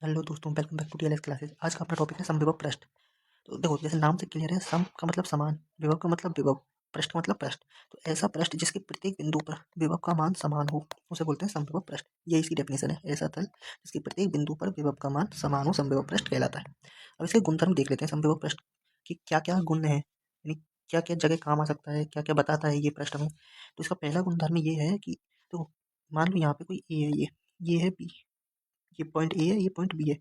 Hello दोस्तों, welcome back to TLS classes. आज का अपना टॉपिक है समविभव पृष्ठ। तो देखो, जैसे नाम से क्लियर है, सम का मतलब समान, विभव का मतलब विभव, पृष्ठ का मतलब पृष्ठ। तो ऐसा पृष्ठ जिसके प्रत्येक बिंदु पर विभव का मान समान हो, उसे बोलते हैं समविभव पृष्ठ। ये इसकी डेफिनेशन है। ऐसा तल जिसके प्रत्येक बिंदु पर विभव का मान समान हो समविभव पृष्ठ कहलाता है। अब इसके गुणधर्म देख लेते हैं समविभव पृष्ठ की क्या क्या गुण है, यानी क्या क्या जगह काम आ सकता है, क्या क्या बताता है ये पृष्ठ हमें। तो इसका पहला गुणधर्म ये है कि तो मान लो यहाँ पे कोई ए है, ये है बी, ये पॉइंट ए है, ये पॉइंट बी है।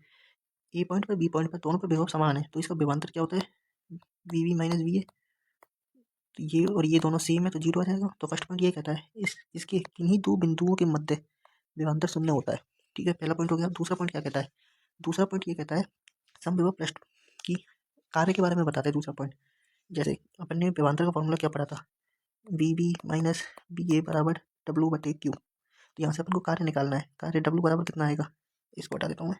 ए पॉइंट पर बी पॉइंट पर दोनों पर विभव समान है, तो इसका विभवांतर क्या होता है, वी वी माइनस वी है। तो ये और ये दोनों सेम है तो जीरो आ जाएगा। तो फर्स्ट पॉइंट ये कहता है इसके किन्हीं दो बिंदुओं के मध्य विभवांतर शून्य होता है। ठीक है, पहला पॉइंट हो गया। दूसरा पॉइंट क्या कहता है, दूसरा पॉइंट ये कहता है समविभव पृष्ठ की कार्य के बारे में बताता है दूसरा पॉइंट। जैसे अपन ने विभवांतर का फॉर्मूला क्या पढ़ा था, वी बी माइनस बी ए बराबर डब्ल्यू बटे क्यू। तो यहाँ से अपन को कार्य निकालना है। कार्य डब्ल्यू बराबर कितना आएगा, इसको हटा देता हूँ मैं।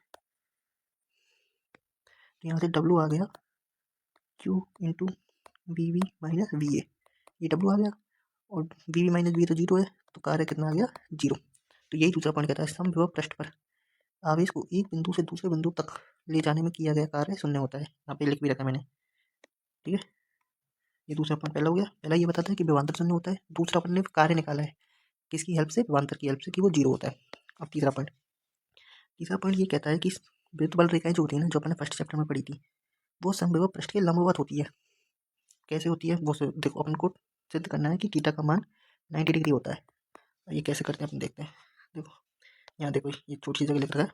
तो यहाँ से डब्ल्यू आ गया Q into V V minus V A, ये डब्ल्यू आ गया। और वी वी माइनस वी तो जीरो है, तो कार्य कितना आ गया, जीरो। तो यही दूसरा पॉइंट कहता है समविभव पृष्ठ पर आवेश को एक बिंदु से दूसरे बिंदु तक ले जाने में किया गया कार्य शून्य होता है। यहाँ पे लिख भी रखा है मैंने। ठीक है, ये दूसरा पॉइंट पहला हो गया। पहला ये बताता है कि विभवांतर शून्य होता है, दूसरा अपन ने कार्य निकाला है किसकी हेल्प से, विभवांतर की हेल्प से, कि वो जीरो होता है। अब तीसरा पॉइंट ये कहता है कि वृत्त बल रेखाएं जो होती है ना, जो अपने फर्स्ट चैप्टर में पढ़ी थी, वो समविभव पृष्ठ के लंबवत होती है। कैसे होती है वो देखो, अपन को सिद्ध करना है कि थीटा का मान 90 डिग्री होता है। ये कैसे करते हैं अपन देखते हैं। देखो यहाँ देखो, ये छोटी सी जगह लिख रखा है।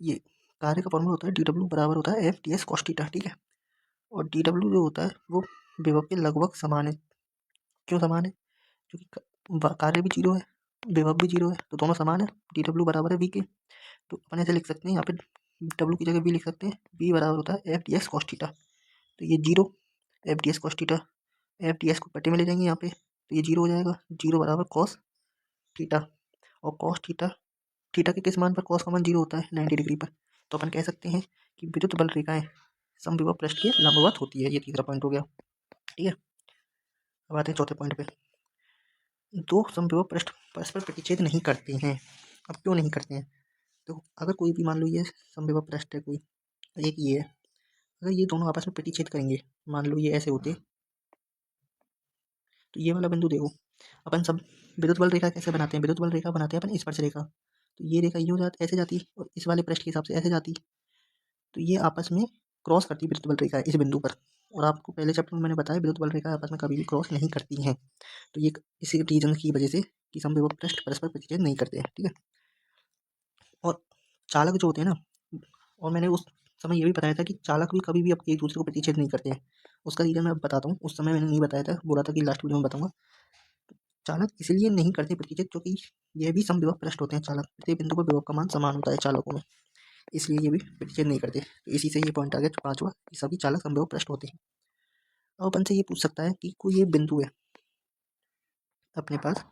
ये कार्य का फॉर्मूला होता है डी डब्ल्यू बराबर होता है F D S cos theta. ठीक है, और डी डब्ल्यू जो होता है वो विभव के लगभग समान है। क्यों समान है, क्योंकि कार्य भी जीरो है, विभव भी जीरो है, तो दोनों समान है। डी डब्ल्यू बराबर है वी के। तो अपन ऐसे लिख सकते हैं, यहाँ पे डब्ल्यू की जगह वी लिख सकते हैं। वी बराबर होता है F D S cos theta. तो ये zero, F D S cos theta, F D S को पट्टे में ले जाएंगे यहाँ पे, तो ये जीरो हो जाएगा। जीरो बराबर कॉस थीटा, और कॉस थीटा, थीटा के किस मान पर कॉस का मान जीरो होता है, 90 डिग्री पर। तो अपन कह सकते हैं कि विद्युत बल रेखाएं समविभव पृष्ठ के लंबवत होती है। ये तीसरा पॉइंट हो गया। ठीक है, अब आते हैं चौथे पॉइंट पे। दो समविभव पृष्ठ परस्पर प्रतिच्छेद नहीं करते हैं। अब क्यों नहीं करते हैं, तो अगर कोई भी मान लो ये समविभव पृष्ठ है कोई, एक ये है, अगर ये दोनों आपस में प्रतिच्छेद करेंगे, मान लो ये ऐसे होते, तो ये वाला बिंदु देखो, अपन सब विद्युत बल रेखा कैसे बनाते हैं, विद्युत बल रेखा बनाते हैं अपन स्पर्श रेखा। तो ये रेखा ये हो जाती, ऐसे जाती, और इस वाले पृष्ठ के हिसाब से ऐसे जाती। तो ये आपस में क्रॉस करती विद्युत बल रेखा इस बिंदु पर। और आपको पहले चैप्टर में मैंने बताया विद्युत बल रेखा आपस में कभी भी क्रॉस नहीं करती हैं। तो ये इसी रीजन की वजह से कि समविभव पृष्ठ परस्पर प्रतिच्छेद नहीं करते हैं। ठीक है, और चालक जो होते हैं ना, और मैंने उस समय ये भी बताया था कि चालक भी कभी भी अब एक दूसरे को प्रतिच्छेद नहीं करते हैं। उसका रीजन मैं अब बताता हूँ, उस समय मैंने नहीं बताया था, बोला था कि लास्ट वीडियो में बताऊंगा। चालक इसलिए नहीं करते प्रतिच्छेद क्योंकि ये भी समविभव पृष्ठ होते हैं। चालक प्रत्येक बिंदु पर विभव का मान समान होता है चालकों में, इसलिए ये भी प्रतिच्छेद नहीं करते। तो इसी से ये पॉइंट आ गया पांचवा, कि सभी चालक समविभव पृष्ठ होते हैं। अब अपन से ये पूछ सकता है कि कोई एक बिंदु है अपने पास,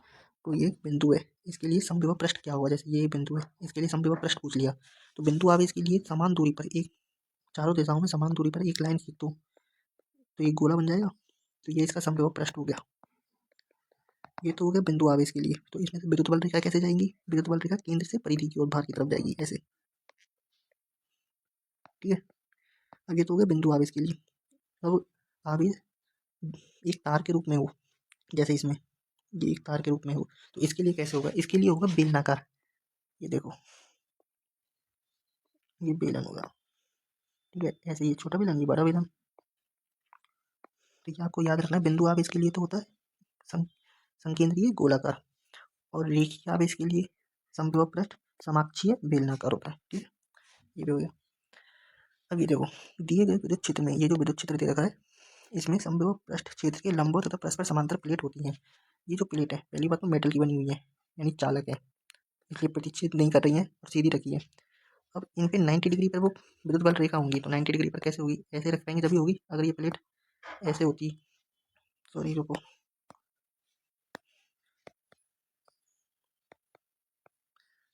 कोई एक बिंदु है, इसके लिए समविभव पृष्ठ क्या होगा। जैसे ये बिंदु है, इसके लिए समविभव पृष्ठ पूछ लिया, तो बिंदु आवेश के लिए समान दूरी पर एक, चारों दिशाओं में समान दूरी पर एक लाइन खींच दो, तो ये गोला बन जाएगा। तो ये इसका समविभव पृष्ठ हो गया। ये तो हो गया बिंदु आवेश के लिए। तो इसमें से विद्युत बल रेखा कैसे जाएंगी, विद्युत बल रेखा केंद्र से परिधि की ओर बाहर की तरफ जाएगी ऐसे। ठीक है, अब ये तो हो गया बिंदु आवेश के लिए। अब आवेश एक तार के रूप में हो, जैसे इसमें ये एक तार के रूप में हो, तो इसके लिए कैसे होगा, इसके लिए होगा बेलनाकार। ये देखो, ये बेलन होगा। ठीक है, ऐसे ये छोटा बेलन, ये बड़ा बेलन। तो ये आपको याद रखना है, बिंदु आवेश के लिए तो होता है संकेंद्रीय गोलाकार, और रेखीय आवेश के लिए समविभव पृष्ठ समाक्षीय बेलनाकार होता है। ठीक है, ये भी हो गया। अब ये देखो, दिए गए विद्युत क्षेत्र में, ये जो विद्युत क्षेत्र दे रखा है, इसमें समविभव पृष्ठ क्षेत्र के लंबवत तथा परस्पर समांतर प्लेट होती हैं। ये जो प्लेट है, पहली बात तो मेटल की बनी हुई है, यानी चालक है, इसलिए प्रतिच्छेद नहीं कर रही है और सीधी रखी है। अब इन पे 90 डिग्री पर वो विद्युत बल रेखा होंगी, तो 90 डिग्री पर कैसे होगी, ऐसे रख पाएंगे तभी होगी। अगर ये प्लेट ऐसे होती, सॉरी रुको,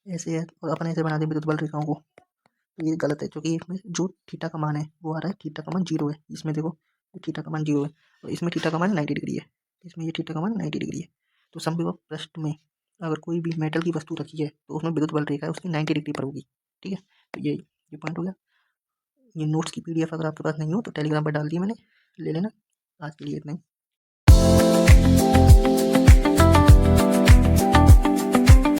ऐसे है और अपन ऐसे बना दें विद्युत बल रेखाओं को, तो ये गलत है, क्योंकि इसमें जो थीटा का मान है वो आ रहा है, थीटा का मान जीरो है। इसमें देखो, थीटा का मान जीरो है, और इसमें थीटा का मान 90 डिग्री है, इसमें ये थीटा का मान 90 डिग्री है। तो समविभव पृष्ठ में अगर कोई भी मेटल की वस्तु रखी है, तो उसमें विद्युत बल रेखा है उसकी 90 डिग्री पर होगी। ठीक है, तो ये पॉइंट हो गया। ये नोट्स की PDF अगर आपके पास नहीं हो तो टेलीग्राम पर डाल दिए मैंने, ले लेना। आज के लिए इतना ही।